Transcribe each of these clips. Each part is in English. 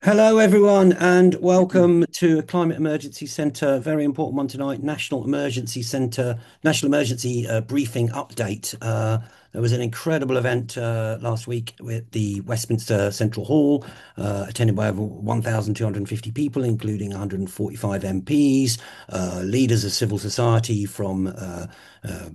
Hello, everyone, and welcome to Climate Emergency Centre. Very important one tonight. National Emergency Centre, National Emergency Briefing update. There was an incredible event last week with the Westminster Central Hall, attended by over 1,250 people, including 145 MPs, leaders of civil society, from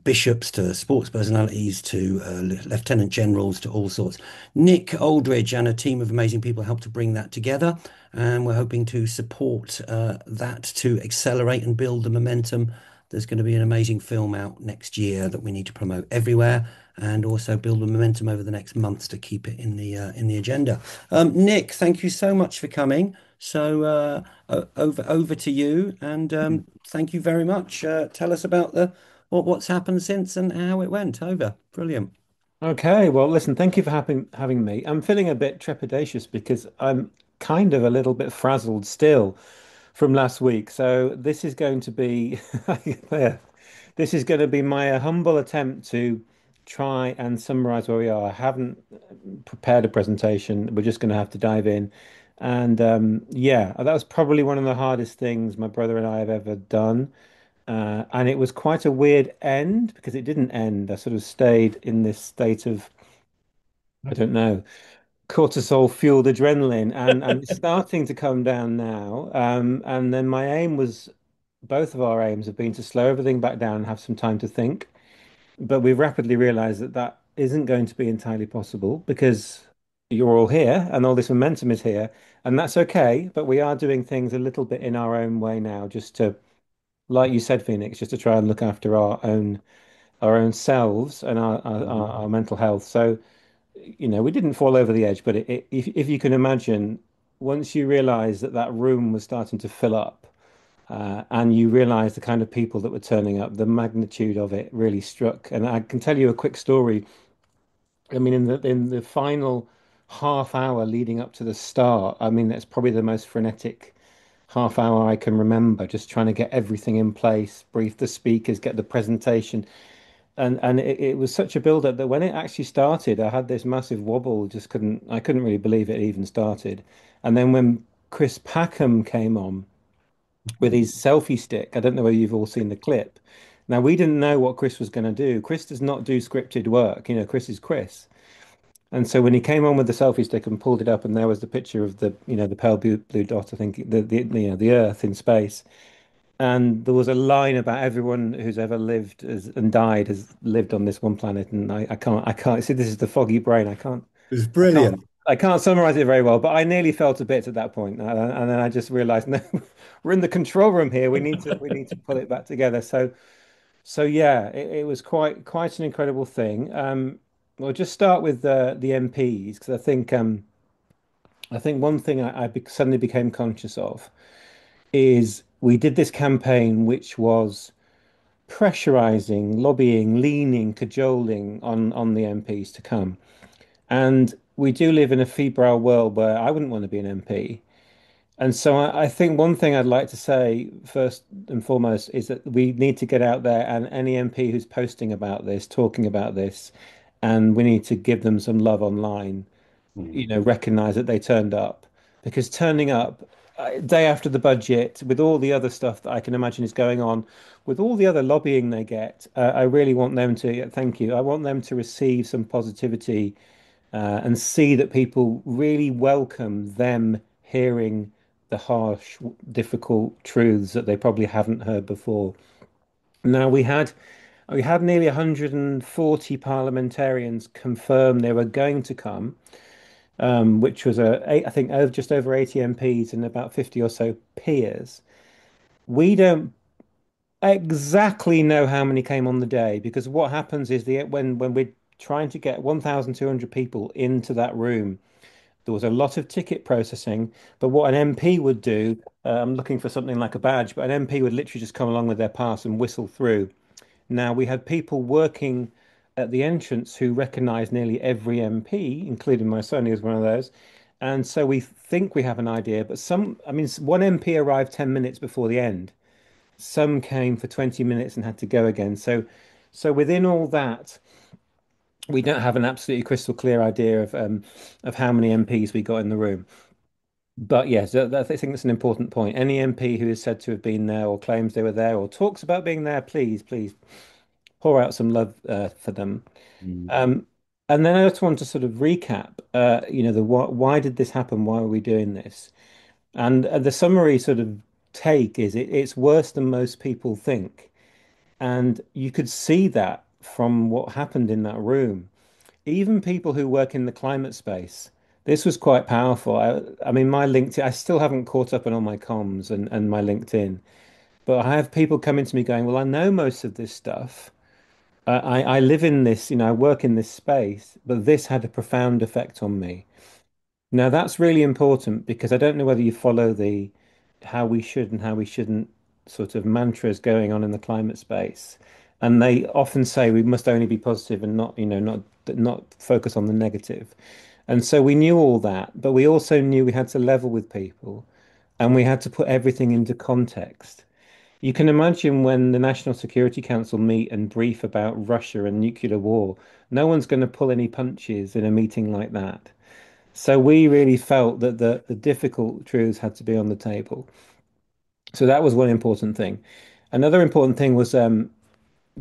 bishops to sports personalities to lieutenant generals to all sorts. Nick Oldridge and a team of amazing people helped to bring that together, and we're hoping to support that to accelerate and build the momentum. There's going to be an amazing film out next year that we need to promote everywhere, and also build the momentum over the next months to keep it in the agenda. Nick, thank you so much for coming. So over to you, and thank you very much. Tell us about the what's happened since and how it went. Over. Brilliant. Okay, well, listen, thank you for having me. I'm feeling a bit trepidatious because I'm kind of a little bit frazzled still from last week. So this is going to be yeah, this is going to be my humble attempt to try and summarize where we are. I haven't prepared a presentation. We're just going to have to dive in. And yeah, that was probably one of the hardest things my brother and I have ever done. And it was quite a weird end because it didn't end. I sort of stayed in this state of, I don't know, cortisol fueled adrenaline, and it's starting to come down now. And then my aim was, both of our aims have been to slow everything back down and have some time to think. But we've rapidly realized that that isn't going to be entirely possible because you're all here and all this momentum is here, and that's okay. But we are doing things a little bit in our own way now, just to, like you said, Phoenix, just to try and look after our own selves and our mental health. So, we didn't fall over the edge, but if you can imagine, once you realize that that room was starting to fill up, and you realize the kind of people that were turning up, the magnitude of it really struck. And I can tell you a quick story. I mean, in the final half hour leading up to the start, I mean, that's probably the most frenetic half hour I can remember, just trying to get everything in place, brief the speakers, get the presentation. And it was such a build up that when it actually started, I had this massive wobble, I couldn't really believe it even started. And then when Chris Packham came on with his selfie stick, I don't know whether you've all seen the clip. Now, we didn't know what Chris was going to do. Chris does not do scripted work. Chris is Chris. And so when he came on with the selfie stick and pulled it up, and there was the picture of the pale blue dot, I think the Earth in space, and there was a line about everyone who's ever lived and died has lived on this one planet, and I can't see, this is the foggy brain. It was I can't, brilliant. I can't summarize it very well, but I nearly felt a bit at that point, and then I just realized, no, we're in the control room here. We need to pull it back together. So yeah, it was quite an incredible thing. We'll just start with the MPs because I think one thing I suddenly became conscious of is we did this campaign which was pressurizing, lobbying, leaning, cajoling on the MPs to come. And we do live in a febrile world where I wouldn't want to be an MP. And so I think one thing I'd like to say first and foremost is that we need to get out there, and any MP who's posting about this, talking about this, and we need to give them some love online, Mm. recognize that they turned up, because turning up day after the budget with all the other stuff that I can imagine is going on, with all the other lobbying they get, I really want them to, yeah, thank you. I want them to receive some positivity, and see that people really welcome them hearing the harsh, difficult truths that they probably haven't heard before. Now we had nearly 140 parliamentarians confirm they were going to come, which was I think just over 80 MPs and about 50 or so peers. We don't exactly know how many came on the day because what happens is when we're trying to get 1,200 people into that room, there was a lot of ticket processing. But what an MP would do, I'm looking for something like a badge, but an MP would literally just come along with their pass and whistle through. Now, we had people working at the entrance who recognized nearly every MP, including my son, who was one of those. And so we think we have an idea, but I mean, one MP arrived 10 minutes before the end. Some came for 20 minutes and had to go again. So within all that, we don't have an absolutely crystal clear idea of how many MPs we got in the room. But yes, I think that's an important point. Any MP who is said to have been there or claims they were there or talks about being there, please pour out some love for them. Mm. Um, and then I just want to sort of recap, the why did this happen? Why are we doing this? And the summary sort of take is it's worse than most people think. And you could see that from what happened in that room. Even people who work in the climate space, this was quite powerful. I mean, my LinkedIn, I still haven't caught up on all my comms and my LinkedIn, but I have people coming to me going, well, I know most of this stuff. I live in this, I work in this space, but this had a profound effect on me. Now that's really important because I don't know whether you follow the how we should and how we shouldn't sort of mantras going on in the climate space. And they often say we must only be positive and not, not focus on the negative. And so we knew all that, but we also knew we had to level with people and we had to put everything into context. You can imagine when the National Security Council meet and brief about Russia and nuclear war, no one's going to pull any punches in a meeting like that. So we really felt that the difficult truths had to be on the table. So that was one important thing. Another important thing was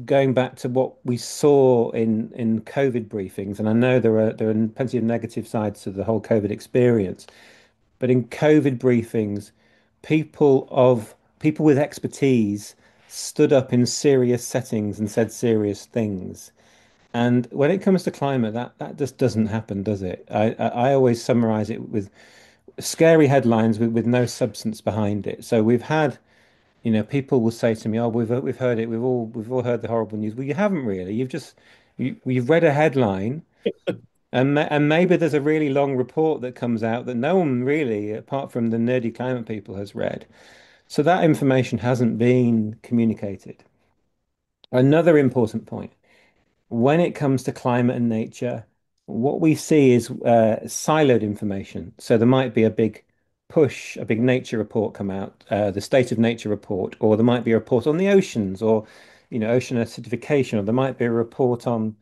going back to what we saw in COVID briefings, and I know there are plenty of negative sides to the whole COVID experience, but in COVID briefings, people with expertise stood up in serious settings and said serious things. And when it comes to climate, that just doesn't happen, does it? I always summarize it with scary headlines with no substance behind it. So we've had, people will say to me, "Oh, we've heard it. We've all heard the horrible news." Well, you haven't really. You've read a headline, and maybe there's a really long report that comes out that no one really, apart from the nerdy climate people, has read. So that information hasn't been communicated. Another important point. When it comes to climate and nature, what we see is siloed information. So there might be a big push, a big nature report come out, the state of nature report, or there might be a report on the oceans, or ocean acidification, or there might be a report on,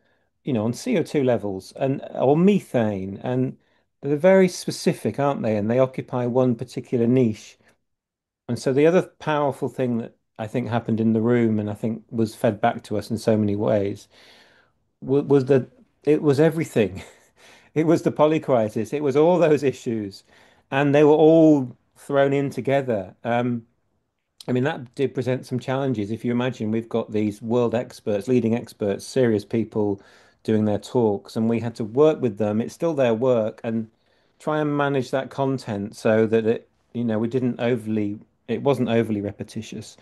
on CO2 levels and or methane, and they're very specific, aren't they? And they occupy one particular niche. And so the other powerful thing that I think happened in the room, and I think was fed back to us in so many ways was that it was everything. It was the poly crisis. It was all those issues, and they were all thrown in together. I mean, that did present some challenges. If you imagine, we've got these world experts, leading experts, serious people doing their talks, and we had to work with them. It's still their work, and try and manage that content so that it wasn't overly repetitious,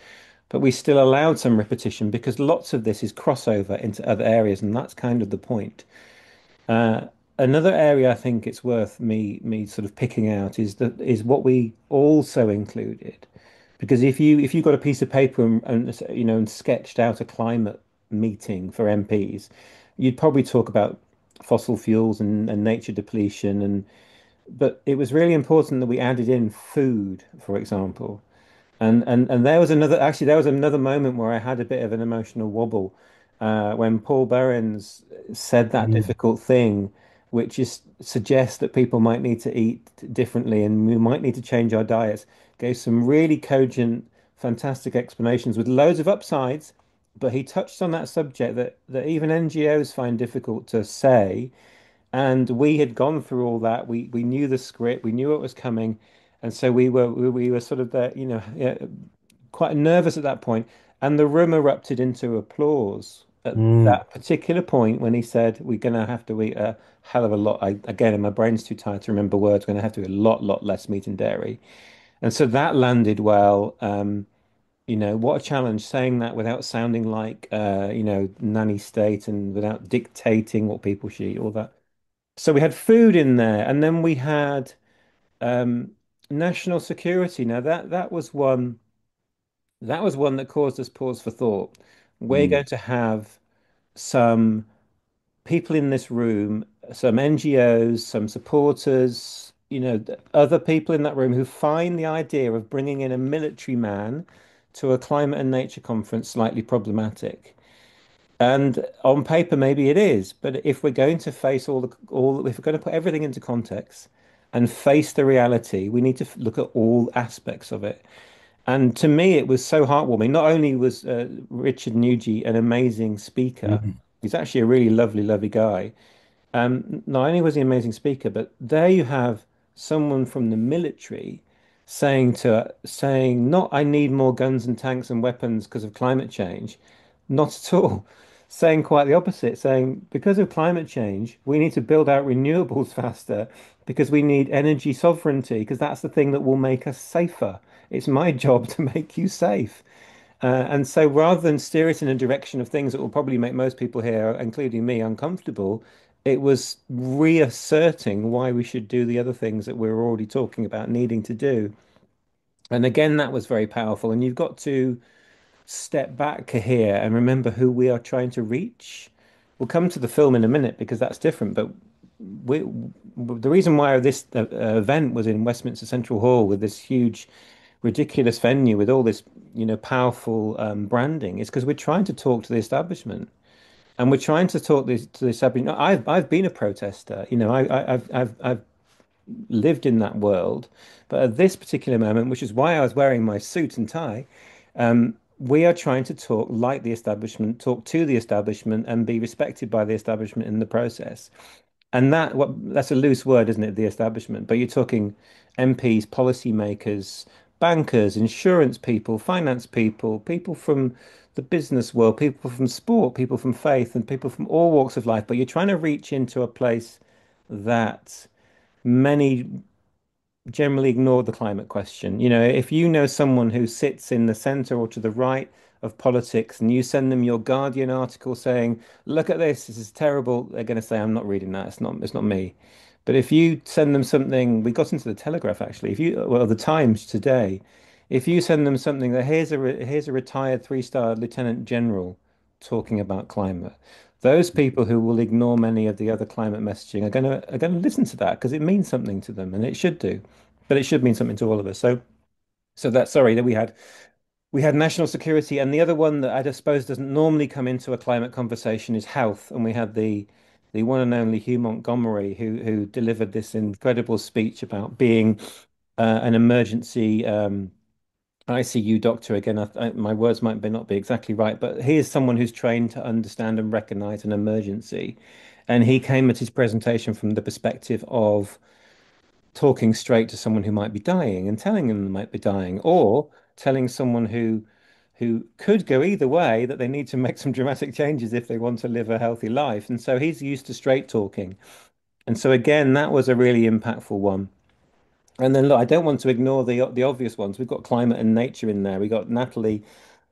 but we still allowed some repetition because lots of this is crossover into other areas, and that's kind of the point. Uh, Another area I think it's worth me sort of picking out is what we also included. Because if you got a piece of paper and sketched out a climate meeting for MPs, you'd probably talk about fossil fuels and nature depletion but it was really important that we added in food, for example. And there was another moment where I had a bit of an emotional wobble when Paul Berens said that Mm. difficult thing, which is suggests that people might need to eat differently and we might need to change our diets. Gave some really cogent, fantastic explanations with loads of upsides, but he touched on that subject that even NGOs find difficult to say. And we had gone through all that. We knew the script, we knew what was coming, and so we were sort of there, yeah, quite nervous at that point. And the room erupted into applause at Mm. that particular point when he said, "We're going to have to eat a hell of a lot." Again, my brain's too tired to remember words. We're going to have to eat a lot less meat and dairy. And so that landed well. What a challenge saying that without sounding like, nanny state and without dictating what people should eat, all that. So we had food in there, and then we had um, national security. Now that was one that caused us pause for thought. We're Mm. going to have some people in this room, some NGOs, some supporters, other people in that room who find the idea of bringing in a military man to a climate and nature conference slightly problematic. And on paper, maybe it is, but if we're going to face if we're going to put everything into context and face the reality. We need to look at all aspects of it. And to me, it was so heartwarming. Not only was Richard Nugent an amazing speaker, Mm. he's actually a really lovely, lovely guy. Not only was he an amazing speaker, but there you have someone from the military saying not I need more guns and tanks and weapons because of climate change, not at all. Saying quite the opposite, saying because of climate change, we need to build out renewables faster because we need energy sovereignty, because that's the thing that will make us safer. It's my job to make you safe. And so rather than steer it in a direction of things that will probably make most people here, including me, uncomfortable, it was reasserting why we should do the other things that we're already talking about needing to do. And again, that was very powerful. And you've got to step back here and remember who we are trying to reach. We'll come to the film in a minute because that's different. But the reason why this event was in Westminster Central Hall with this huge, ridiculous venue with all this, powerful branding is because we're trying to talk to the establishment. And we're trying to talk to the establishment. I've been a protester. I've lived in that world, but at this particular moment, which is why I was wearing my suit and tie, we are trying to talk like the establishment, talk to the establishment, and be respected by the establishment in the process. And that's a loose word, isn't it? The establishment, but you're talking MPs, policymakers, bankers, insurance people, finance people, people from the business world, people from sport, people from faith, and people from all walks of life. But you're trying to reach into a place that many generally ignore the climate question. If you know someone who sits in the center or to the right of politics and you send them your Guardian article saying, "Look at this is terrible," they're going to say, "I'm not reading that. It's not me." But if you send them something, we got into the Telegraph actually. Well, the Times today, if you send them something that here's a retired three-star lieutenant general talking about climate, those people who will ignore many of the other climate messaging are going to listen to that because it means something to them, and it should do, but it should mean something to all of us. So that sorry that we had national security, and the other one that I just suppose doesn't normally come into a climate conversation is health, and we had the one and only Hugh Montgomery who delivered this incredible speech about being an emergency ICU doctor. Again, my words might not be exactly right, but he is someone who's trained to understand and recognize an emergency. And he came at his presentation from the perspective of talking straight to someone who might be dying and telling them they might be dying, or telling someone who could go either way that they need to make some dramatic changes if they want to live a healthy life. And so he's used to straight talking. And so again, that was a really impactful one. And then look, I don't want to ignore the obvious ones. We've got climate and nature in there. We got Natalie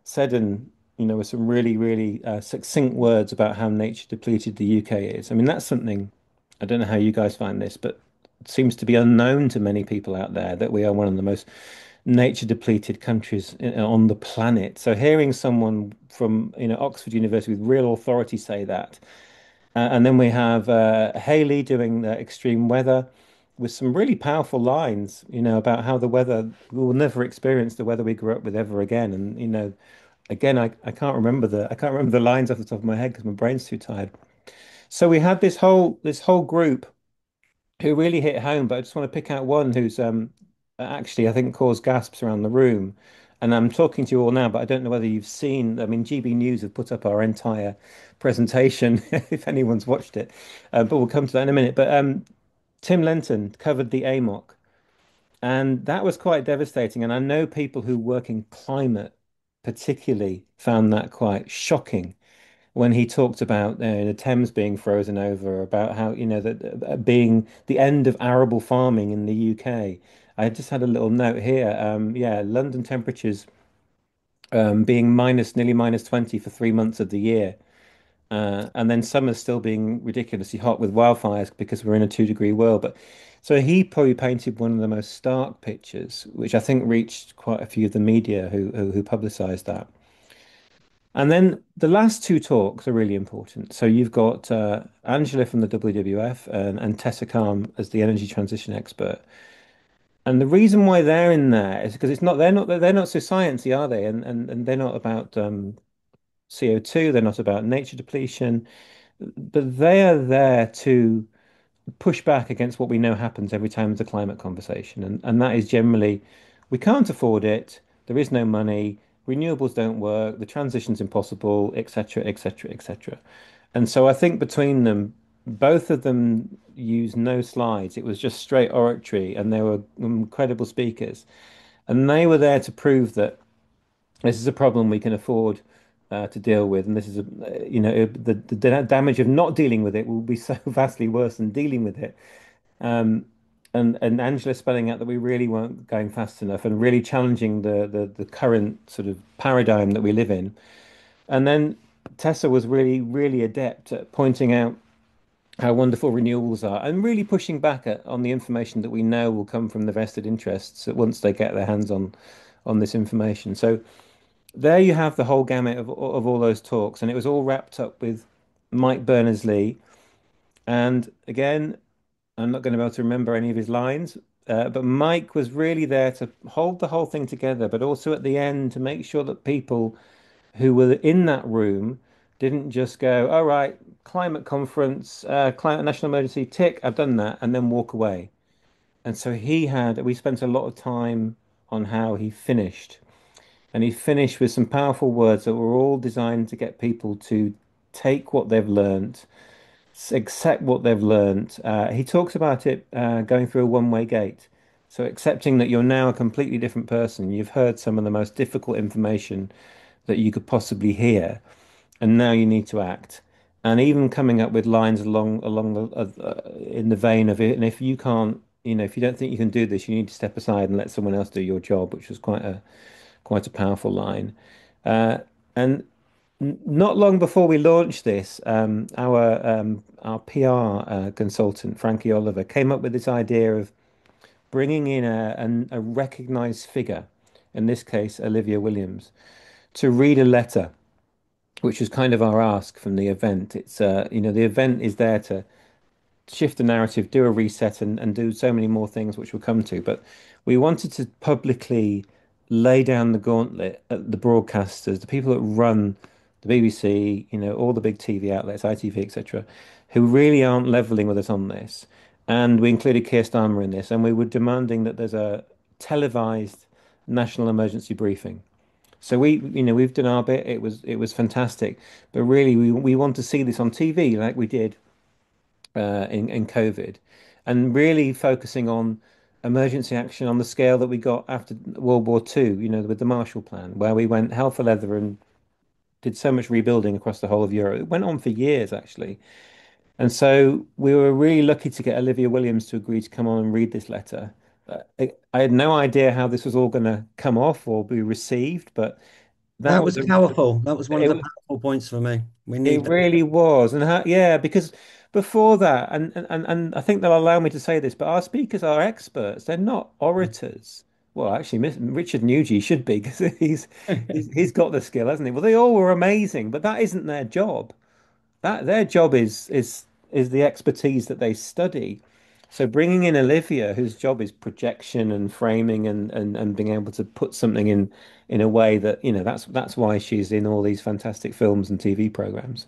Seddon, with some really, really succinct words about how nature depleted the UK is. I mean, that's something, I don't know how you guys find this, but it seems to be unknown to many people out there that we are one of the most nature depleted countries on the planet. So hearing someone from, Oxford University with real authority say that, and then we have Haley doing extreme weather with some really powerful lines, about how the weather, we will never experience the weather we grew up with ever again. And, again, I can't remember the lines off the top of my head because my brain's too tired. So we had this whole group who really hit home, but I just want to pick out one who's actually I think caused gasps around the room. And I'm talking to you all now, but I don't know whether you've seen. I mean, GB News have put up our entire presentation if anyone's watched it, but we'll come to that in a minute. But Tim Lenton covered the AMOC, and that was quite devastating. And I know people who work in climate particularly found that quite shocking when he talked about the Thames being frozen over, about how, that being the end of arable farming in the UK. I just had a little note here. Yeah, London temperatures being nearly minus 20 for 3 months of the year. And then summer still being ridiculously hot with wildfires because we're in a 2-degree world. But so he probably painted one of the most stark pictures, which I think reached quite a few of the media who publicised that. And then the last two talks are really important. So you've got Angela from the WWF and Tessa Calm as the energy transition expert. And the reason why they're in there is because they're not so sciencey, are they? And they're not about CO2, they're not about nature depletion, but they are there to push back against what we know happens every time there's a climate conversation, and that is generally we can't afford it, there is no money, renewables don't work, the transition's impossible, etc., etc., etc. And so I think between them, both of them used no slides. It was just straight oratory, and they were incredible speakers. And they were there to prove that this is a problem we can afford to deal with, and this is the damage of not dealing with it will be so vastly worse than dealing with it. Um, and Angela spelling out that we really weren't going fast enough and really challenging the current sort of paradigm that we live in. And then Tessa was really adept at pointing out how wonderful renewables are and really pushing back on the information that we know will come from the vested interests once they get their hands on this information. So there you have the whole gamut of all those talks, and it was all wrapped up with Mike Berners-Lee. And again, I'm not going to be able to remember any of his lines, but Mike was really there to hold the whole thing together, but also at the end to make sure that people who were in that room didn't just go, "All right, climate conference, climate national emergency, tick, I've done that," and then walk away. And so we spent a lot of time on how he finished. And he finished with some powerful words that were all designed to get people to take what they've learned, accept what they've learned. He talks about it going through a one-way gate. So accepting that you're now a completely different person. You've heard some of the most difficult information that you could possibly hear, and now you need to act. And even coming up with lines along in the vein of it. And if you can't, if you don't think you can do this, you need to step aside and let someone else do your job, which was quite a powerful line. Uh, and not long before we launched this, our PR consultant, Frankie Oliver, came up with this idea of bringing in a recognized figure, in this case, Olivia Williams, to read a letter, which was kind of our ask from the event. The event is there to shift the narrative, do a reset, and do so many more things, which we'll come to. But we wanted to publicly lay down the gauntlet at the broadcasters, the people that run the BBC, all the big TV outlets, ITV, etc., who really aren't leveling with us on this. And we included Kier Starmer in this, and we were demanding that there's a televised national emergency briefing. So we've done our bit. It was fantastic, but really we want to see this on TV like we did in COVID, and really focusing on emergency action on the scale that we got after World War II, with the Marshall Plan, where we went hell for leather and did so much rebuilding across the whole of Europe. It went on for years, actually. And so we were really lucky to get Olivia Williams to agree to come on and read this letter. I had no idea how this was all going to come off or be received, but that That was was powerful. That was one of the it, powerful points for me. We it need that. really was, and yeah, because before that, and I think they'll allow me to say this, but our speakers are experts. They're not orators. Well, actually, Richard Nugent should be because he's got the skill, hasn't he? Well, they all were amazing, but that isn't their job. That their job is the expertise that they study. So bringing in Olivia, whose job is projection and framing and being able to put something in a way that, that's why she's in all these fantastic films and TV programs.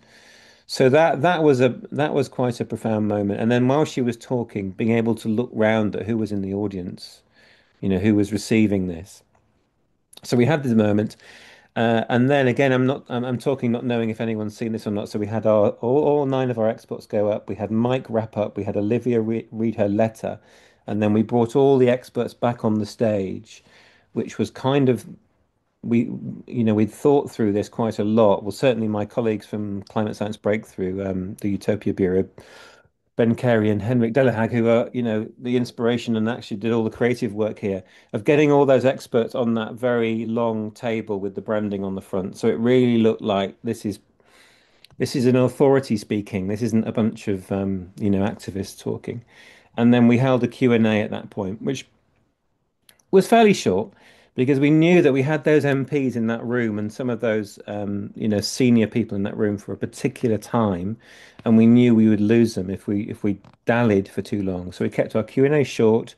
So that was quite a profound moment. And then while she was talking, being able to look round at who was in the audience, who was receiving this. So we had this moment. And then again, I'm talking not knowing if anyone's seen this or not. So we had all nine of our experts go up. We had Mike wrap up. We had Olivia read her letter, and then we brought all the experts back on the stage, which was kind of we'd thought through this quite a lot. Well, certainly my colleagues from Climate Science Breakthrough, the Utopia Bureau, Ben Carey and Henrik Delahag, who are, the inspiration and actually did all the creative work here of getting all those experts on that very long table with the branding on the front. So it really looked like this is an authority speaking. This isn't a bunch of activists talking. And then we held a Q&A at that point, which was fairly short because we knew that we had those MPs in that room and some of those senior people in that room for a particular time, and we knew we would lose them if we dallied for too long. So we kept our Q&A short,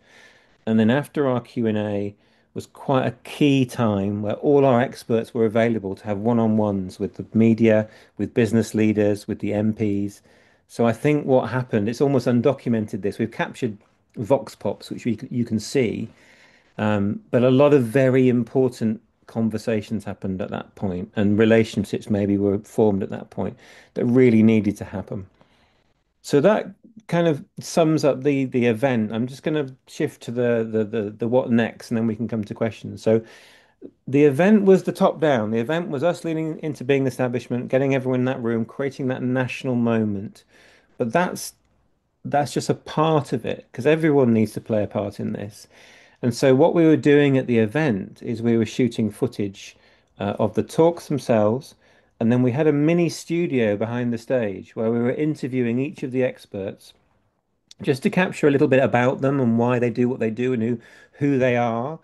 and then after our Q&A was quite a key time where all our experts were available to have one-on-ones with the media, with business leaders, with the MPs, So I think what happened, it's almost undocumented this. We've captured vox pops, which you can see, but a lot of very important conversations happened at that point, and relationships maybe were formed at that point that really needed to happen. So that kind of sums up the event. I'm just going to shift to the what next, and then we can come to questions. So the event was the top down. The event was us leaning into being the establishment, getting everyone in that room, creating that national moment. But that's just a part of it because everyone needs to play a part in this. And so what we were doing at the event is we were shooting footage of the talks themselves, and then we had a mini studio behind the stage where we were interviewing each of the experts just to capture a little bit about them and why they do what they do and who they are.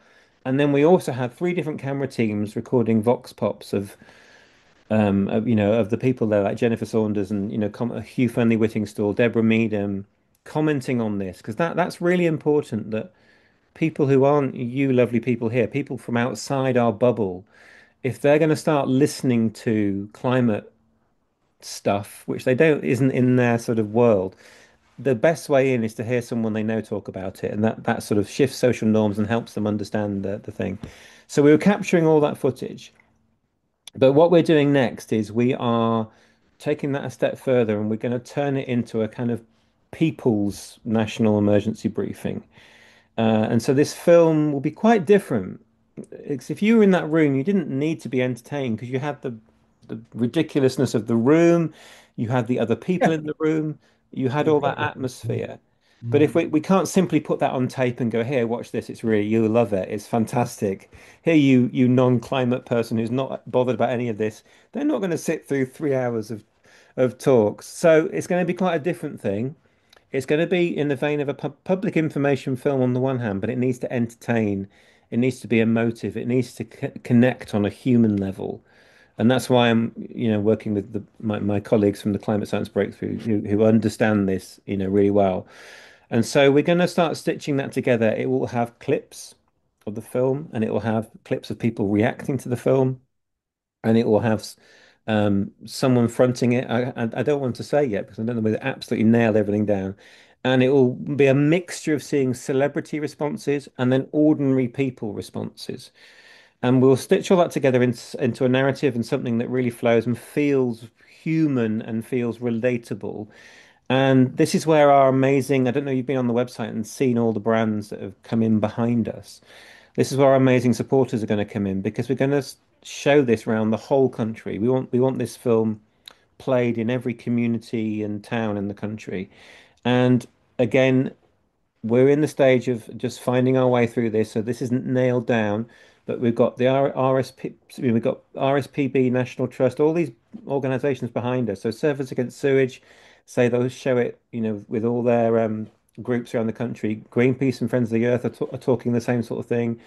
And then we also had three different camera teams recording vox pops of the people there, like Jennifer Saunders and Hugh Fernley Whittingstall, Deborah Meadham, commenting on this because that's really important that people who aren't you lovely people here, people from outside our bubble, if they're going to start listening to climate stuff, which they don't isn't in their sort of world, the best way in is to hear someone they know talk about it, and that sort of shifts social norms and helps them understand the thing. So we were capturing all that footage, but what we're doing next is we are taking that a step further, and we're going to turn it into a kind of people's national emergency briefing. And so this film will be quite different. If you were in that room, you didn't need to be entertained because you had the ridiculousness of the room, you had the other people Yeah, in the room, you had all that incredible. atmosphere. But Mm. if we can't simply put that on tape and go, here, watch this, it's really, you'll love it, it's fantastic. Here, you non-climate person who's not bothered about any of this, they're not going to sit through 3 hours of talks. So it's going to be quite a different thing. It's going to be in the vein of a public information film on the one hand, but it needs to entertain. It needs to be emotive. It needs to connect on a human level. And that's why I'm, working with my colleagues from the Climate Science Breakthrough who understand this, really well. And so we're going to start stitching that together. It will have clips of the film and it will have clips of people reacting to the film and it will have someone fronting it. I don't want to say yet because I don't know whether absolutely nailed everything down. And it will be a mixture of seeing celebrity responses and then ordinary people responses. And we'll stitch all that together into a narrative and something that really flows and feels human and feels relatable. And this is where our amazing, I don't know, you've been on the website and seen all the brands that have come in behind us. This is where our amazing supporters are going to come in because we're going to show this around the whole country. We want this film played in every community and town in the country. And again, we're in the stage of just finding our way through this. So this isn't nailed down, but we've got the RSP, we've got RSPB, National Trust, all these organisations behind us. So Surfers Against Sewage, say they'll show it, with all their groups around the country. Greenpeace and Friends of the Earth are talking the same sort of thing.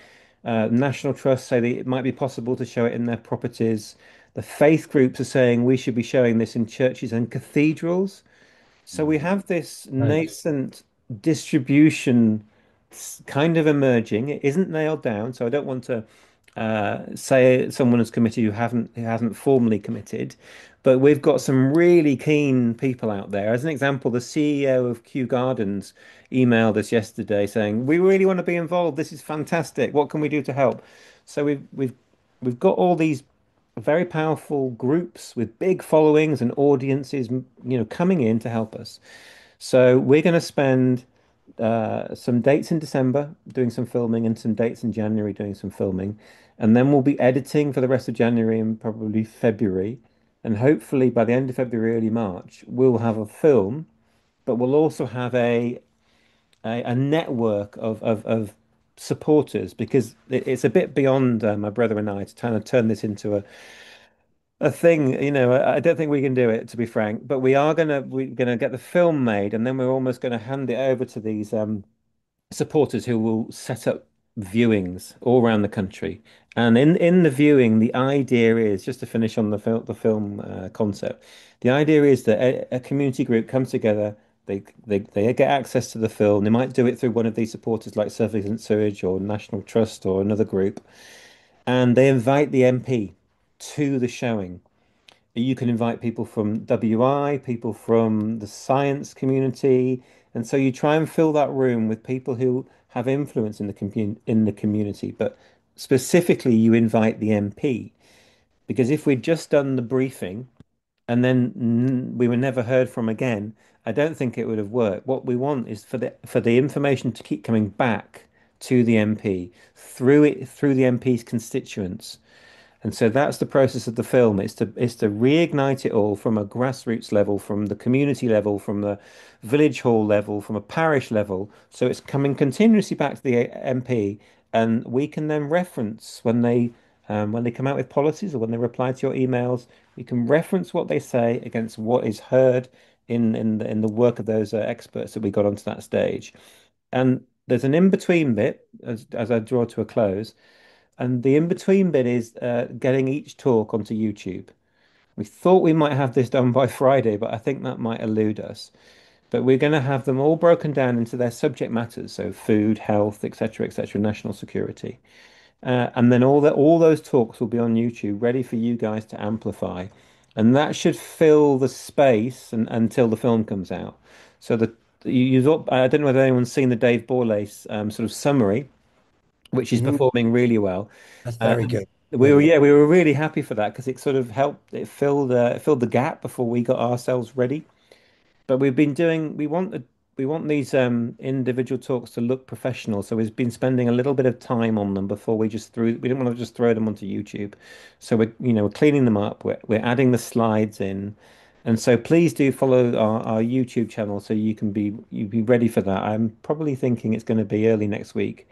National Trust say that it might be possible to show it in their properties. The faith groups are saying we should be showing this in churches and cathedrals. So we have this Right. nascent distribution kind of emerging. It isn't nailed down, so I don't want to say someone has committed who hasn't formally committed. But we've got some really keen people out there. As an example, the CEO of Kew Gardens emailed us yesterday saying, "We really want to be involved. This is fantastic. What can we do to help?" So we've got all these very powerful groups with big followings and audiences, coming in to help us. So we're going to spend some dates in December doing some filming and some dates in January doing some filming. And then we'll be editing for the rest of January and probably February. And hopefully by the end of February, early March, we'll have a film, but we'll also have a network of supporters because it's a bit beyond my brother and I to kind of turn this into a thing. I don't think we can do it, to be frank, but we're gonna get the film made, and then we're almost gonna hand it over to these supporters who will set up viewings all around the country. And in the viewing, the idea is just to finish on the film concept. The idea is that a community group comes together. They get access to the film. They might do it through one of these supporters like Surfers Against Sewage or National Trust or another group, and they invite the MP to the showing. you can invite people from WI, people from the science community, and so you try and fill that room with people who have influence in the community. But specifically, you invite the MP because if we'd just done the briefing and then we were never heard from again, I don't think it would have worked. What we want is for the information to keep coming back to the MP through the MP's constituents. And so that's the process of the film. It's to reignite it all from a grassroots level, from the community level, from the village hall level, from a parish level. So it's coming continuously back to the MP, and we can then reference when they come out with policies or when they reply to your emails, we can reference what they say against what is heard in the work of those experts that we got onto that stage. And there's an in-between bit as I draw to a close. And the in-between bit is getting each talk onto YouTube. We thought we might have this done by Friday, but I think that might elude us. But we're going to have them all broken down into their subject matters, so food, health, etc., national security. And then all those talks will be on YouTube, ready for you guys to amplify. And that should fill the space until the film comes out. So I don't know whether anyone's seen the Dave Borlace sort of summary, which is Mhm. performing really well. That's Uh, very good. we were Very good. yeah we were really happy for that because it sort of helped it filled the gap before we got ourselves ready. But we want these individual talks to look professional, so we've been spending a little bit of time on them before we didn't want to just throw them onto YouTube. So we're cleaning them up, we're adding the slides in. And so please do follow our YouTube channel so you be ready for that. I'm probably thinking it's going to be early next week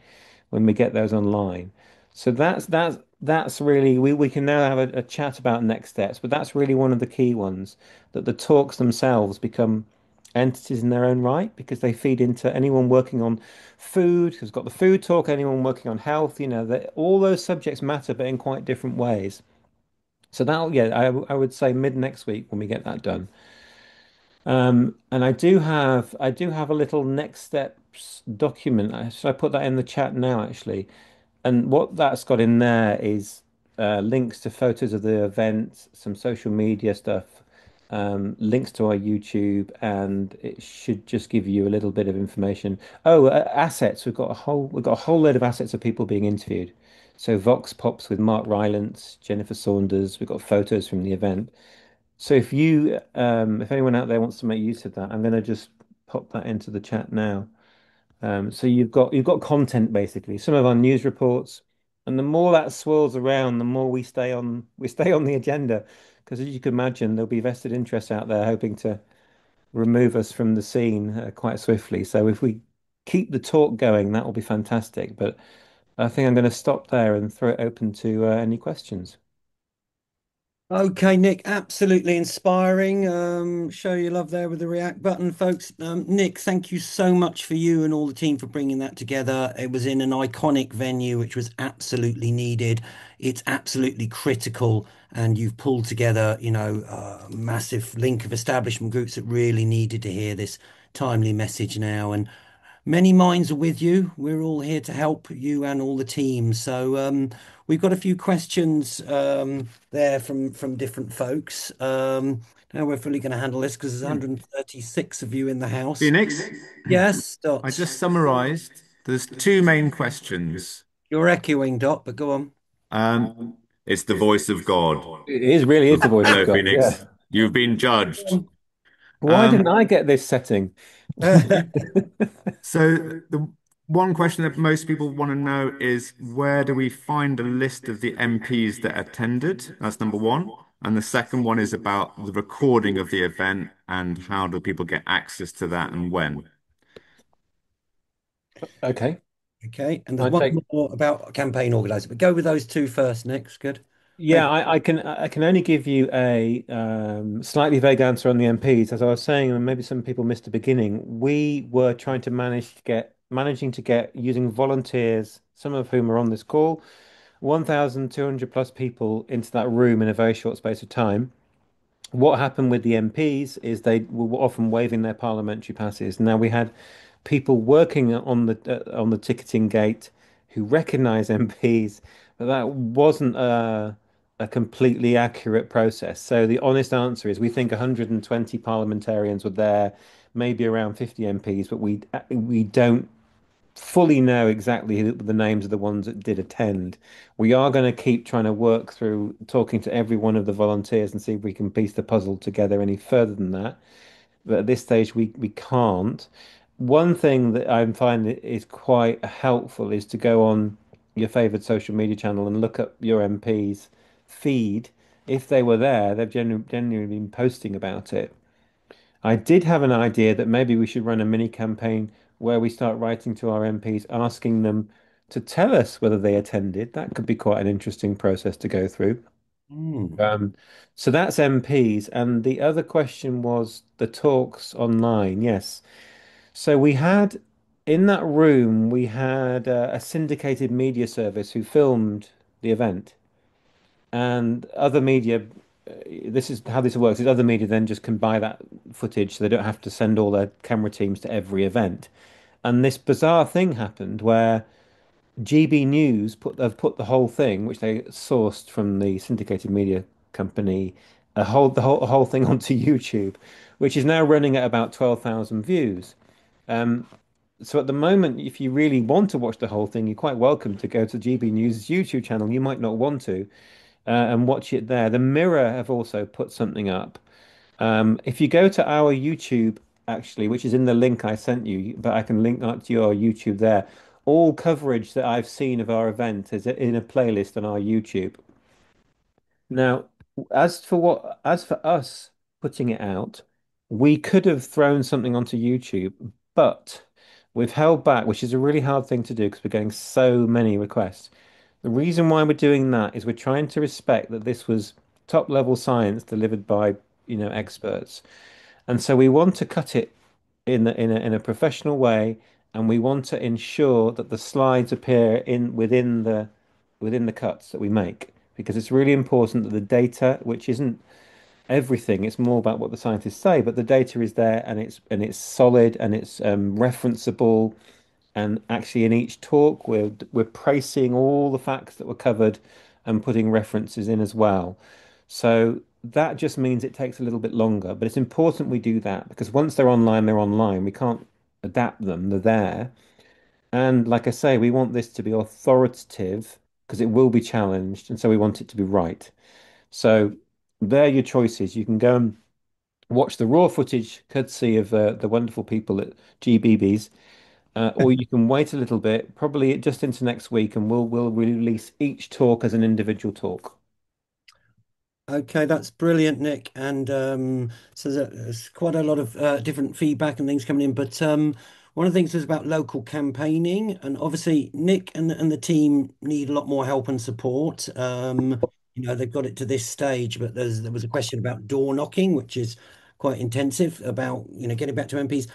when we get those online. So that's really we can now have a chat about next steps, but that's really one of the key ones that the talks themselves become entities in their own right because they feed into anyone working on food who's got the food talk, anyone working on health, that all those subjects matter, but in quite different ways. So I would say mid next week when we get that done. And I do have a little next steps document. Should I put that in the chat now, actually? And what that's got in there is links to photos of the event, some social media stuff, links to our YouTube, and it should just give you a little bit of information. Oh, assets. We've got a whole load of assets of people being interviewed. So Vox Pops with Mark Rylance, Jennifer Saunders. We've got photos from the event. So if anyone out there wants to make use of that, I'm going to just pop that into the chat now. So you've got content basically, some of our news reports, and the more that swirls around, the more we stay on the agenda. Because as you can imagine, there'll be vested interests out there hoping to remove us from the scene quite swiftly. So if we keep the talk going, that will be fantastic. But I think I'm going to stop there and throw it open to any questions. Okay, Nick, absolutely inspiring. Show your love there with the react button, folks. Nick, thank you so much for you and all the team for bringing that together. It was in an iconic venue, which was absolutely needed. It's absolutely critical, and you've pulled together, a massive link of establishment groups that really needed to hear this timely message now. And many minds are with you. We're all here to help you and all the team. So we've got a few questions there from different folks. How we're fully going to handle this because there's Brilliant. 136 of you in the house. Phoenix, Yes, I Dot. just summarized. There's two main questions. You're echoing, Dot, but go on. Um, it's the voice of God. Really is the voice of Hello, God. Yeah. Phoenix. You've been judged. Why didn't Um, I get this setting? so the one question that most people want to know is where do we find a list of the MPs that attended? That's number one. And the second one is about the recording of the event and how do people get access to that and when. Okay. Okay, and there's I one take more about campaign organizer, but go with those two first, Nick. Good. Yeah, Thank I can only give you a slightly vague answer on the MPs. As I was saying, and maybe some people missed the beginning, we were trying to managing to get using volunteers, some of whom are on this call, 1,200 plus people into that room in a very short space of time. What happened with the MPs is they were often waiving their parliamentary passes. Now we had people working on the ticketing gate who recognise MPs, but that wasn't a completely accurate process. So the honest answer is we think 120 parliamentarians were there, maybe around 50 MPs, but we don't fully know exactly who the names of the ones that did attend. We are going to keep trying to work through talking to every one of the volunteers and see if we can piece the puzzle together any further than that. But at this stage, we can't. One thing that I'm finding is quite helpful is to go on your favorite social media channel and look up your MP's feed. If they were there, they've genuinely been posting about it. I did have an idea that maybe we should run a mini campaign where we start writing to our MPs, asking them to tell us whether they attended. That could be quite an interesting process to go through. Mm. Um, so that's MPs. And the other question was the talks online. Yes. So we had in that room, we had a syndicated media service who filmed the event, and other media. This is how this works: is other media then just can buy that footage, so they don't have to send all their camera teams to every event. And this bizarre thing happened where GB News have put the whole thing, which they sourced from the syndicated media company, the whole thing onto YouTube, which is now running at about 12,000 views. Um, so at the moment, if you really want to watch the whole thing, you're quite welcome to go to GB News' YouTube channel. You might not want to, and watch it there. The Mirror have also put something up. If you go to our YouTube, actually, which is in the link I sent you, but I can link that to your YouTube there. All coverage that I've seen of our event is in a playlist on our YouTube. Now, as for us putting it out, we could have thrown something onto YouTube, but we've held back, which is a really hard thing to do because we're getting so many requests. The reason why we're doing that is we're trying to respect that this was top level science delivered by, experts. And so we want to cut it in a professional way, and we want to ensure that the slides appear in within the cuts that we make, because it's really important that the data, which isn't everything, it's more about what the scientists say, but the data is there and it's solid and it's referenceable. And actually, in each talk, we're pricing all the facts that were covered and putting references in as well. So that just means it takes a little bit longer, but it's important we do that because once they're online, they're online. We can't adapt them, they're there. And like I say, we want this to be authoritative because it will be challenged, and so we want it to be right. So there are your choices. You can go and watch the raw footage, courtesy of the wonderful people at GBB's, or you can wait a little bit, probably just into next week, and we'll release each talk as an individual talk. Okay, that's brilliant, Nick. And so there's quite a lot of different feedback and things coming in. But one of the things is about local campaigning, and obviously Nick and the team need a lot more help and support. They've got it to this stage, but there was a question about door knocking, which is quite intensive about getting back to MPs.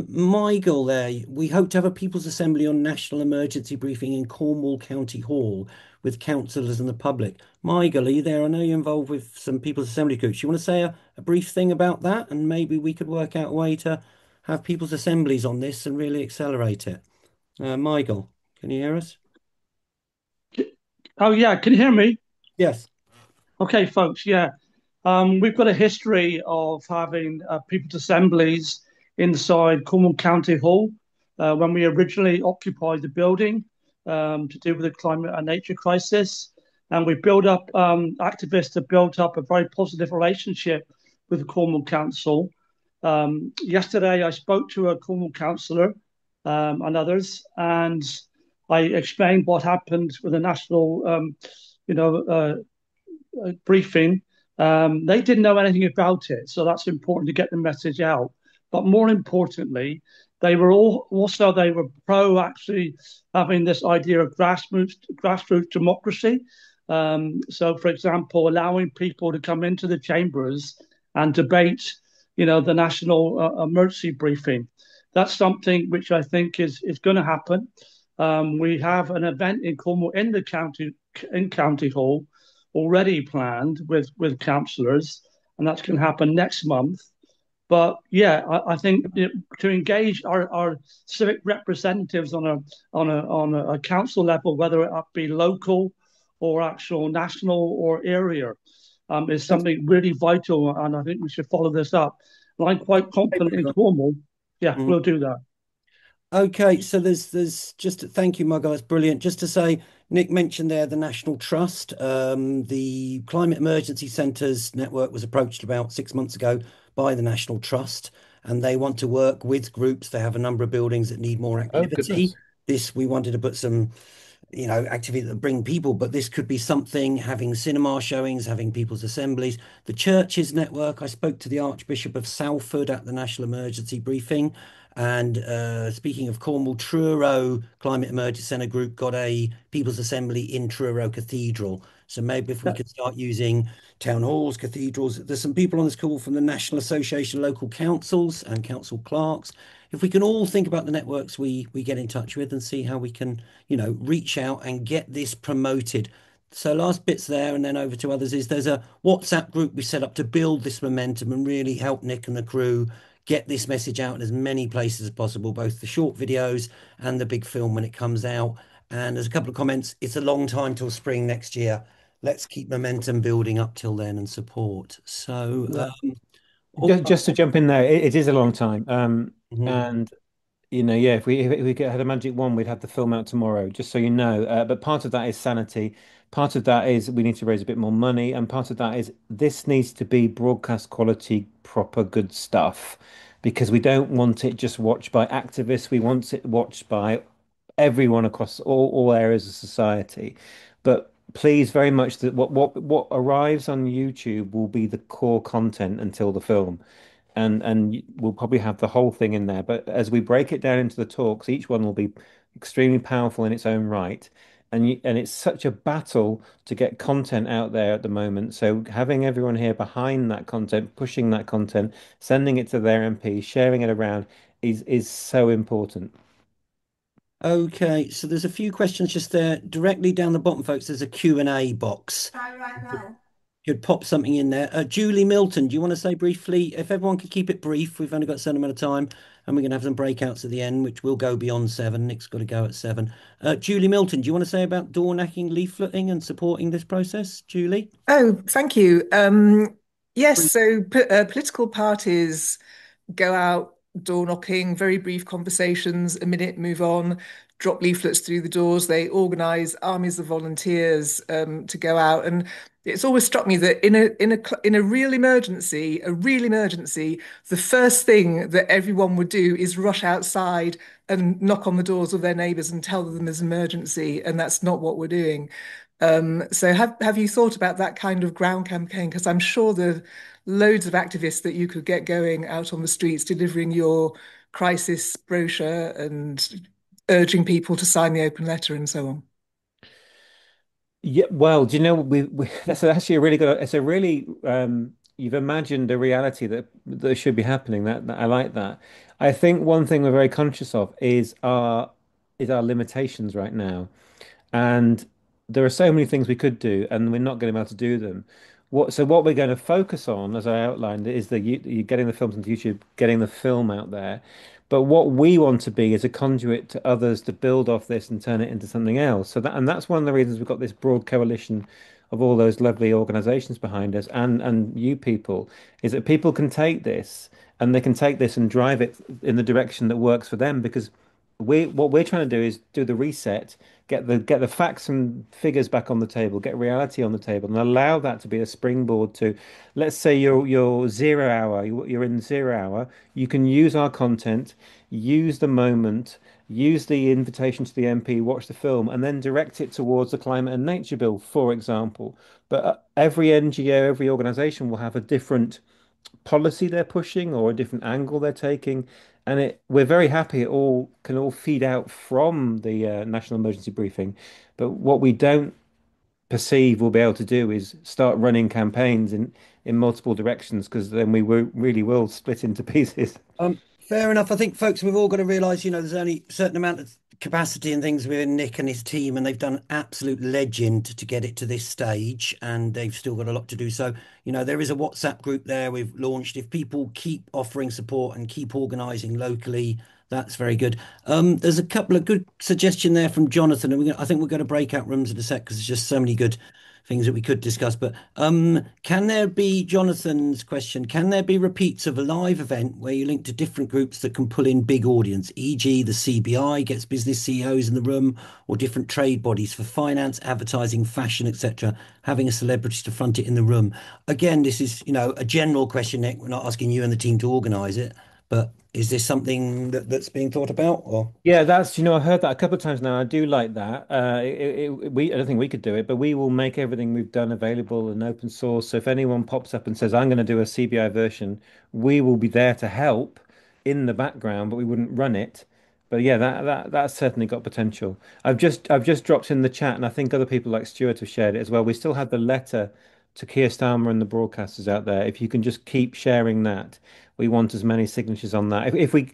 Michael, there, we hope to have a People's Assembly on National Emergency Briefing in Cornwall County Hall with councillors and the public. Michael, are you there? I know you're involved with some People's Assembly groups. You want to say a brief thing about that? And maybe we could work out a way to have People's Assemblies on this and really accelerate it. Michael, can you hear us? Oh, yeah. Can you hear me? Yes. Okay, folks. Yeah. We've got a history of having people's assemblies inside Cornwall County Hall when we originally occupied the building to do with the climate and nature crisis. And we built up, activists have built up a very positive relationship with the Cornwall Council. Yesterday, I spoke to a Cornwall councillor and others, and I explained what happened with the national, you know, briefing. They didn't know anything about it, so that's important to get the message out. But more importantly, they were pro actually having this idea of grassroots democracy. So, for example, allowing people to come into the chambers and debate, the national emergency briefing. That's something which I think is going to happen. We have an event in Cornwall in County Hall already planned with councillors, and that's going to happen next month. But yeah, I think to engage our civic representatives on a council level, whether it be local or actual national or area is something really vital, and I think we should follow this up. And I'm quite confident in Cornwall. Yeah, Mm. we'll do that. Okay, so there's just thank you, Margot. That's brilliant. Just to say, Nick mentioned there the National Trust. The Climate Emergency Centres Network was approached about 6 months ago by the National Trust, and they want to work with groups. They have a number of buildings that need more Oh, activity. goodness. This we wanted to put some activity that bring people, but this could be something having cinema showings, having people's assemblies. The churches network, I spoke to the Archbishop of Salford at the National Emergency Briefing. And speaking of Cornwall, Truro Climate Emergency Centre Group got a People's Assembly in Truro Cathedral. So maybe if we could start using town halls, cathedrals. There's some people on this call from the National Association of Local Councils and council clerks. If we can all think about the networks we get in touch with and see how we can, reach out and get this promoted. So last bits there and then over to others is there's a WhatsApp group we set up to build this momentum and really help Nick and the crew get this message out in as many places as possible, both the short videos and the big film when it comes out. And there's a couple of comments. It's a long time till spring next year. Let's keep momentum building up till then and support. So, Yeah. oh, Just to jump in there, it is a long time. mhm. And yeah, if we had a magic wand, we'd have the film out tomorrow, just so you know. But part of that is sanity. Part of that is we need to raise a bit more money, and part of that is this needs to be broadcast quality, proper, good stuff, because we don't want it just watched by activists. We want it watched by everyone across all areas of society. But please, very much that what arrives on YouTube will be the core content until the film and we'll probably have the whole thing in there. But as we break it down into the talks, each one will be extremely powerful in its own right. And it's such a battle to get content out there at the moment. So having everyone here behind that content, pushing that content, sending it to their MP, sharing it around is so important. Okay, so there's a few questions just there. Directly down the bottom, folks, there's a Q&A box. Could pop something in there. Julie Milton, do you want to say briefly, if everyone could keep it brief, we've only got a certain amount of time, and we're going to have some breakouts at the end, which will go beyond 7. Nick's got to go at 7. Julie Milton, do you want to say about door knocking, leafleting, and supporting this process, Julie? Oh, thank you. Yes, so political parties go out door knocking, very brief conversations, a minute, move on, drop leaflets through the doors. They organise armies of volunteers to go out, and it's always struck me that in a real emergency, the first thing that everyone would do is rush outside and knock on the doors of their neighbours and tell them there's an emergency, and that's not what we're doing. So have you thought about that kind of ground campaign? Because I'm sure there are loads of activists that you could get going out on the streets delivering your crisis brochure and urging people to sign the open letter and so on. Yeah, well, do you know that's actually a really good. It's a really you've imagined a reality that should be happening. That I like that. I think one thing we're very conscious of is our limitations right now. And there are so many things we could do, and we're not going to be able to do them. So what we're going to focus on, as I outlined, is you getting the films onto YouTube, getting the film out there. But what we want to be is a conduit to others to build off this and turn it into something else. And that's one of the reasons we've got this broad coalition of all those lovely organizations behind us and you people, is that people can take this and they can take this and drive it in the direction that works for them because what we're trying to do is do the reset, get the facts and figures back on the table, get reality on the table, and allow that to be a springboard to, let's say you're 0 hour, you're in 0 hour, you can use our content, use the moment, use the invitation to the MP, watch the film, and then direct it towards the climate and nature bill, for example. But every NGO, every organisation will have a different policy they're pushing or a different angle they're taking. And we're very happy it all can all feed out from the National Emergency Briefing. But what we don't perceive we'll be able to do is start running campaigns in multiple directions because then really will split into pieces. Fair enough. I think, folks, we've all got to realise, there's only a certain amount of capacity and things within Nick and his team, and they've done an absolute legend to get it to this stage, and they've still got a lot to do. So, there is a WhatsApp group there we've launched. If people keep offering support and keep organising locally, That's very good. There's a couple of good suggestion there from Jonathan, and I think we're going to break out rooms in a sec because there's just so many good things that we could discuss. But can there be Jonathan's question? Can there be repeats of a live event where you link to different groups that can pull in big audience, e.g., the CBI gets business CEOs in the room, or different trade bodies for finance, advertising, fashion, etc., having a celebrity to front it in the room? Again, this is, a general question, Nick. We're not asking you and the team to organise it. But is this something that's being thought about, or? Yeah, I've heard that a couple of times now. I do like that. I don't think we could do it, but we will make everything we've done available and open source. So if anyone pops up and says, I'm going to do a CBI version, we will be there to help in the background, but we wouldn't run it. But yeah, that's certainly got potential. I've just dropped in the chat, and I think other people like Stuart have shared it as well. We still have the letter to Kier Starmer and the broadcasters out there. If you can just keep sharing that, we want as many signatures on that. If we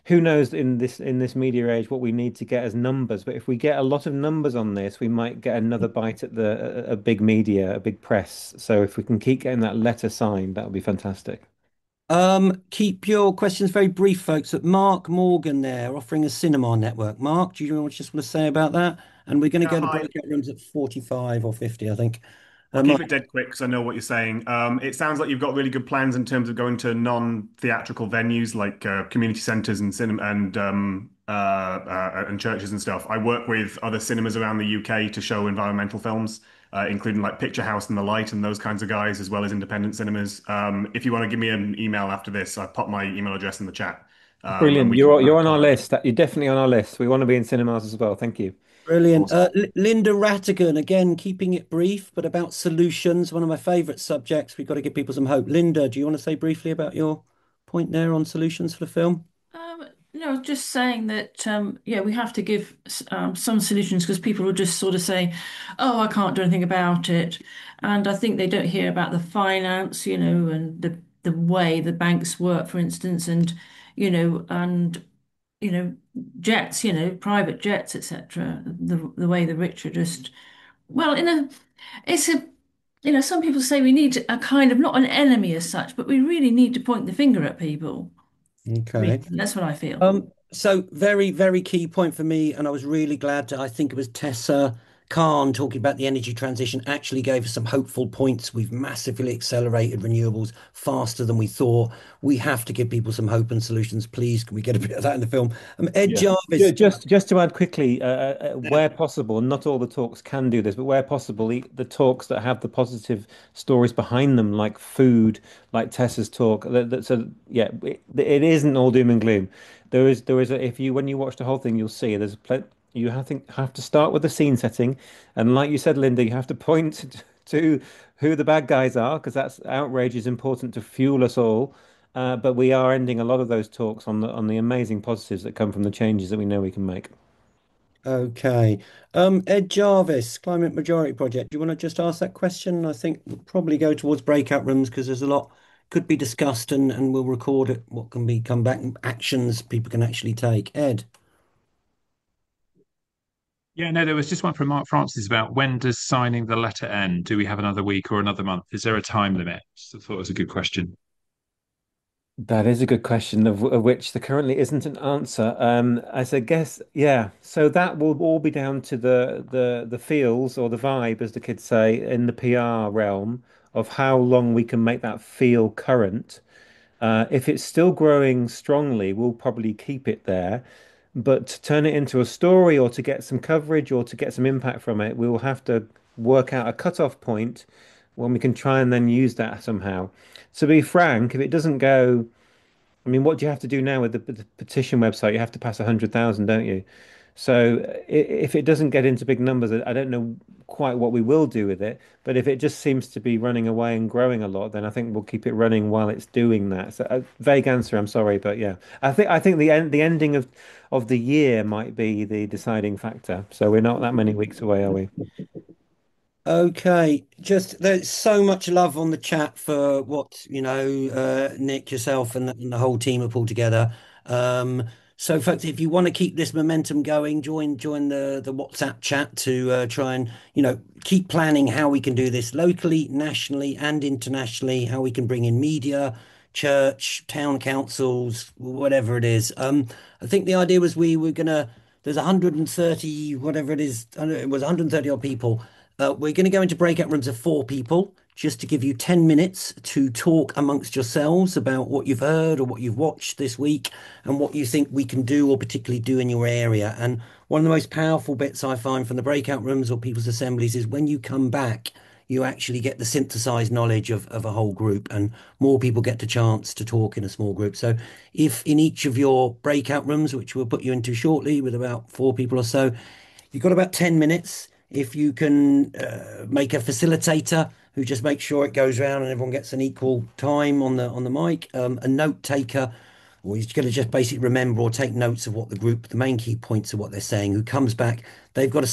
who knows in this media age what we need to get as numbers, but if we get a lot of numbers on this, we might get another bite at the a big media, a big press. So if we can keep getting that letter signed, that would be fantastic. Keep your questions very brief, folks. At Mark Morgan there, offering a cinema network. Mark, do you just want to say about that? And we're going to Yeah, go to hi. breakout rooms at 45 or 50, I think. I'll Mark, keep it dead quick because I know what you're saying. It sounds like you've got really good plans in terms of going to non-theatrical venues like community centres and cinema and churches and stuff. I work with other cinemas around the UK to show environmental films, including like Picture House and The Light and those kinds of guys, as well as independent cinemas. If you want to give me an email after this, I've popped my email address in the chat, and Brilliant. we can You're on our collab. list. You're definitely on our list. We want to be in cinemas as well. Thank you. brilliant. Awesome. Linda Rattigan, again, keeping it brief, but about solutions, one of my favourite subjects. We've got to give people some hope. Linda, do you want to say briefly about your point there on solutions for the film? No, just saying that, yeah, we have to give some solutions because people will just sort of say, oh, I can't do anything about it. And I think they don't hear about the finance, and the way the banks work, for instance, and, you know, jets, private jets, etc. The way the rich are just, well, it's a, some people say we need a kind of, not an enemy as such, but we really need to point the finger at people. Really, Okay. that's what I feel. So very, very key point for me, and I was really glad I think it was Tessa Khan talking about the energy transition actually gave us some hopeful points. We've massively accelerated renewables faster than we thought. We have to give people some hope and solutions. Please, can we get a bit of that in the film? Ed Yeah. Ju- Jarvis. Just just to add quickly, where possible, not all the talks can do this, but where possible, the talks that have the positive stories behind them, like food, like Tessa's talk, so yeah, it isn't all doom and gloom. If you when you watch the whole thing, you'll see you have to start with the scene setting, and like you said, Linda, you have to point to who the bad guys are, because that's outrage is important to fuel us all. But we are ending a lot of those talks on the amazing positives that come from the changes that we know we can make. Okay. Ed Jarvis, Climate Majority Project. Do you want to just ask that question? I think we'll probably go towards breakout rooms because there's a lot could be discussed and we'll record it, what can be come back, actions people can actually take. Ed. Yeah, no, there was just one from Mark Francis about when does signing the letter end? Do we have another week or another month? Is there a time limit? So I thought it was a good question. That is a good question, of which there currently isn't an answer. I said, guess, yeah. So that will all be down to the feels or the vibe, as the kids say, in the PR realm of how long we can make that feel current. If it's still growing strongly, we'll probably keep it there. But to turn it into a story or to get some coverage or to get some impact from it, we will have to work out a cutoff point when we can try and then use that somehow. To be frank, if it doesn't go, I mean, what do you have to do now with the petition website? You have to pass 100,000, don't you? So if it doesn't get into big numbers, I don't know quite what we will do with it. But if it just seems to be running away and growing a lot, then I think we'll keep it running while it's doing that. So a vague answer, I'm sorry, but yeah, I think the ending of the year might be the deciding factor. So we're not that many weeks away, are we? Okay, just there's so much love on the chat for what Nick, yourself, and the whole team have pulled together. So, folks, if you want to keep this momentum going, join the WhatsApp chat to try and keep planning how we can do this locally, nationally, and internationally. How we can bring in media, church, town councils, whatever it is. I think the idea was we were gonna, there's 130, whatever it is, it was 130 odd people. We're going to go into breakout rooms of 4 people just to give you 10 minutes to talk amongst yourselves about what you've heard or what you've watched this week and what you think we can do or particularly do in your area. And one of the most powerful bits I find from the breakout rooms or people's assemblies is when you come back, you actually get the synthesized knowledge of a whole group, and more people get the chance to talk in a small group. So if in each of your breakout rooms, which we'll put you into shortly with about 4 people or so, you've got about 10 minutes. If you can make a facilitator who just makes sure it goes around and everyone gets an equal time on the mic, a note taker, or he's going to just basically remember or take notes of what the group, the main key points of what they're saying, who comes back, they've got to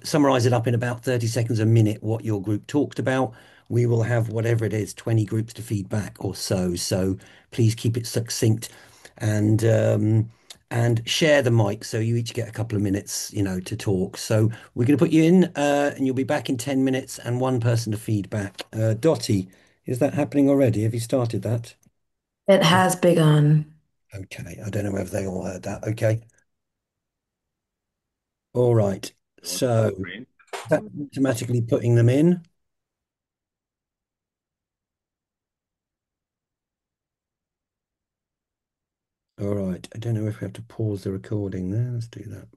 summarize it up in about 30 seconds, a minute, what your group talked about. We will have whatever it is, 20 groups to feedback or so. So please keep it succinct and share the mic so you each get a couple of minutes, to talk. So we're going to put you in, and you'll be back in 10 minutes and one person to feedback. Dottie, is that happening already? Have you started that? It has begun. Okay, I don't know whether they all heard that. Okay, all right. So that automatically putting them in. All right. I don't know if we have to pause the recording there. Let's do that.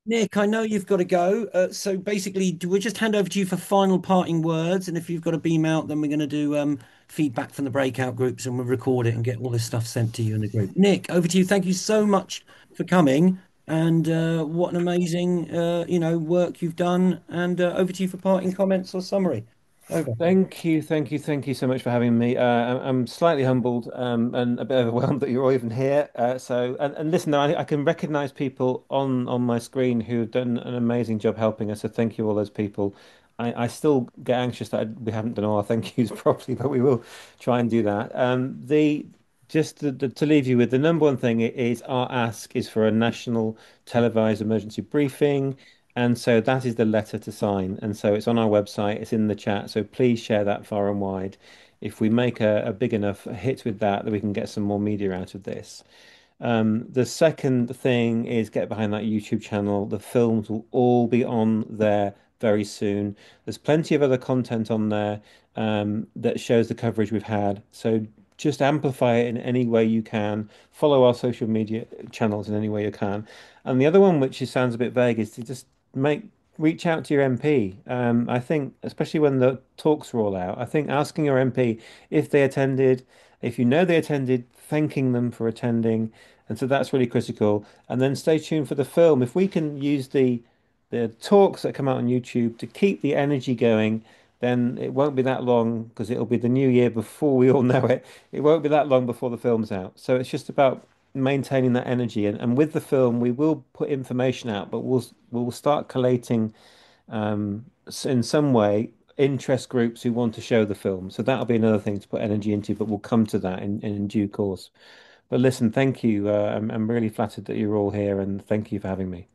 Nick, I know you've got to go. So basically, we'll just hand over to you for final parting words. And if you've got to beam out, then we're going to do feedback from the breakout groups and we'll record it and get all this stuff sent to you in the group. Nick, over to you. Thank you so much for coming. And what an amazing, work you've done. And over to you for parting comments or summary. Over. Thank you so much for having me. I'm slightly humbled and a bit overwhelmed that you're all even here. And listen, I can recognize people on my screen who have done an amazing job helping us. So thank you all those people. I still get anxious that we haven't done all our thank yous properly, but we will try and do that. The just to leave you with the number one thing is our ask is for a national televised emergency briefing. And so that is the letter to sign. And so it's on our website, it's in the chat. So please share that far and wide. If we make a big enough hit with that, then we can get some more media out of this. The second thing is get behind that YouTube channel. The films will all be on there very soon. There's plenty of other content on there that shows the coverage we've had. So just amplify it in any way you can. Follow our social media channels in any way you can. And the other one, which sounds a bit vague, is to just make reach out to your MP. I think, especially when the talks roll out, I think asking your MP if they attended, if you know they attended, thanking them for attending, and so that's really critical. And then stay tuned for the film. If we can use the talks that come out on YouTube to keep the energy going, then it won't be that long because it'll be the new year before we all know it. It won't be that long before the film's out. So it's just about maintaining that energy. And with the film, we will put information out, but we'll start collating in some way interest groups who want to show the film. So that'll be another thing to put energy into, but we'll come to that in due course. But listen, thank you. I'm really flattered that you're all here, and thank you for having me.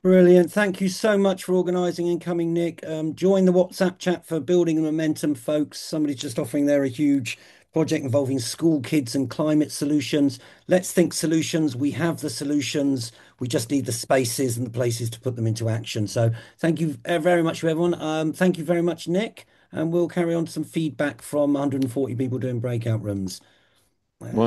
Brilliant. Thank you so much for organising and coming, Nick. Join the WhatsApp chat for building momentum, folks. Somebody's just offering there a huge project involving school kids and climate solutions. Let's think solutions. We have the solutions. We just need the spaces and the places to put them into action. So thank you very much to everyone. Thank you very much, Nick. And we'll carry on to some feedback from 140 people doing breakout rooms. Wonderful.